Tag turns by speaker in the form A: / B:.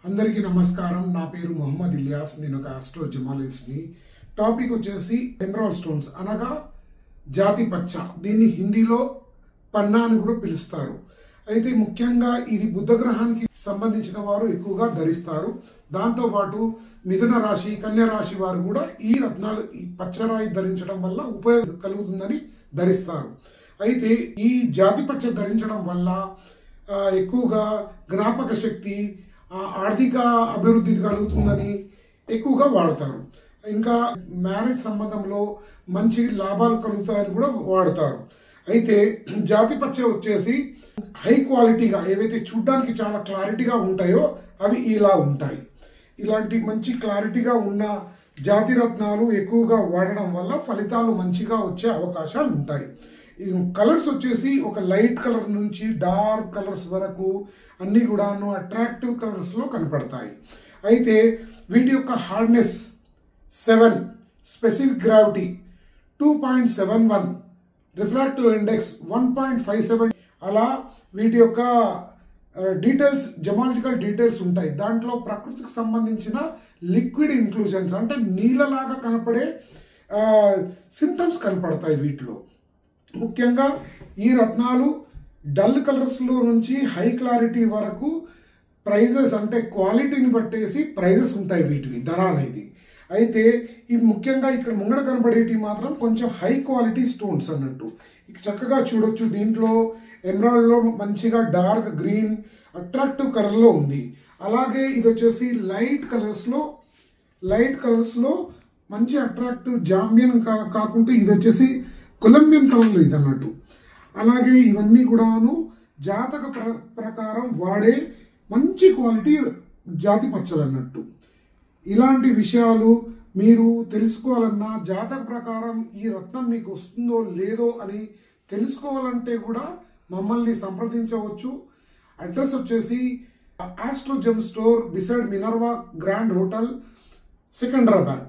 A: అందరికీ నమస్కారం. నా పేరు మొహమ్మద్ ఇలియాస్. నేను ఒక ఆస్ట్రో జమాలిస్ట్ ని. టాపిక్ వచ్చేసి ఎమరాల్డ్ స్టోన్స్ అనగా జాతి పచ్చ. దీన్ని హిందీలో పన్నా అని కూడా పిలుస్తారు. అయితే ముఖ్యంగా ఇది బుధ గ్రహానికి సంబంధించిన వారు ఎక్కువగా ధరిస్తారు. దాంతో పాటు మిథున రాశి, కన్యా రాశి వారు కూడా ఈ రత్నాలు, ఈ పచ్చరాయి ధరించడం వల్ల ఉపయోగం కలుగుతుందని ధరిస్తారు. అయితే ఈ జాతి పచ్చ ధరించడం వల్ల ఎక్కువగా జ్ఞాపక శక్తి, ఆర్థిక అభివృద్ధి కలుగుతుందని ఎక్కువగా వాడతారు. ఇంకా మ్యారేజ్ సంబంధంలో మంచి లాభాలు కలుగుతాయని కూడా వాడతారు. అయితే జాతి పచ్చ వచ్చేసి హై క్వాలిటీగా, ఏవైతే చూడ్డానికి చాలా క్లారిటీగా ఉంటాయో అవి ఇలా ఉంటాయి. ఇలాంటి మంచి క్లారిటీగా ఉన్న జాతి రత్నాలు ఎక్కువగా వాడడం వల్ల ఫలితాలు మంచిగా వచ్చే అవకాశాలు ఉంటాయి. ఈ కలర్స్ వచ్చేసి ఒక లైట్ కలర్ నుంచి డార్క్ కలర్స్ వరకు అన్ని కూడాను అట్రాక్టివ్ కలర్స్లో కనపడతాయి. అయితే వీటి యొక్క hardness 7, specific gravity 2.71, refractive index 1.57. అలా వీటి యొక్క డీటెయిల్స్, జమాలజికల్ డీటెయిల్స్ ఉంటాయి. దాంట్లో ప్రకృతికి సంబంధించిన లిక్విడ్ ఇంక్లూజన్స్ అంటే నీళ్ళలాగా కనపడే సింటమ్స్ కనపడతాయి వీటిలో. ముఖ్యంగా ఈ రత్నాలు డల్ కలర్స్లో నుంచి హై క్లారిటీ వరకు ప్రైజెస్, అంటే క్వాలిటీని బట్టేసి ప్రైజెస్ ఉంటాయి వీటివి, ధర అనేది. అయితే ఈ ముఖ్యంగా ఇక్కడ ముంగడ కనబడేటివి మాత్రం కొంచెం హై క్వాలిటీ స్టోన్స్ అన్నట్టు. ఇక చక్కగా చూడొచ్చు. దీంట్లో ఎమరాల్డ్లో మంచిగా డార్క్ గ్రీన్ అట్రాక్టివ్ కలర్లో ఉంది. అలాగే ఇది వచ్చేసి లైట్ కలర్స్లో మంచి అట్రాక్టివ్ జాంబియన్ కాకుండా ఇది వచ్చేసి కొలంబియన్ కలర్లో ఇది అన్నట్టు. అలాగే ఇవన్నీ కూడాను జాతక ప్రకారం వాడే మంచి క్వాలిటీ జాతి పచ్చలు అన్నట్టు. ఇలాంటి విషయాలు మీరు తెలుసుకోవాలన్నా, జాతక ప్రకారం ఈ రత్నం మీకు వస్తుందో లేదో అని తెలుసుకోవాలంటే కూడా మమ్మల్ని సంప్రదించవచ్చు. అడ్రస్ వచ్చేసి astro gem store beside Minerva grand hotel, Secunderabad.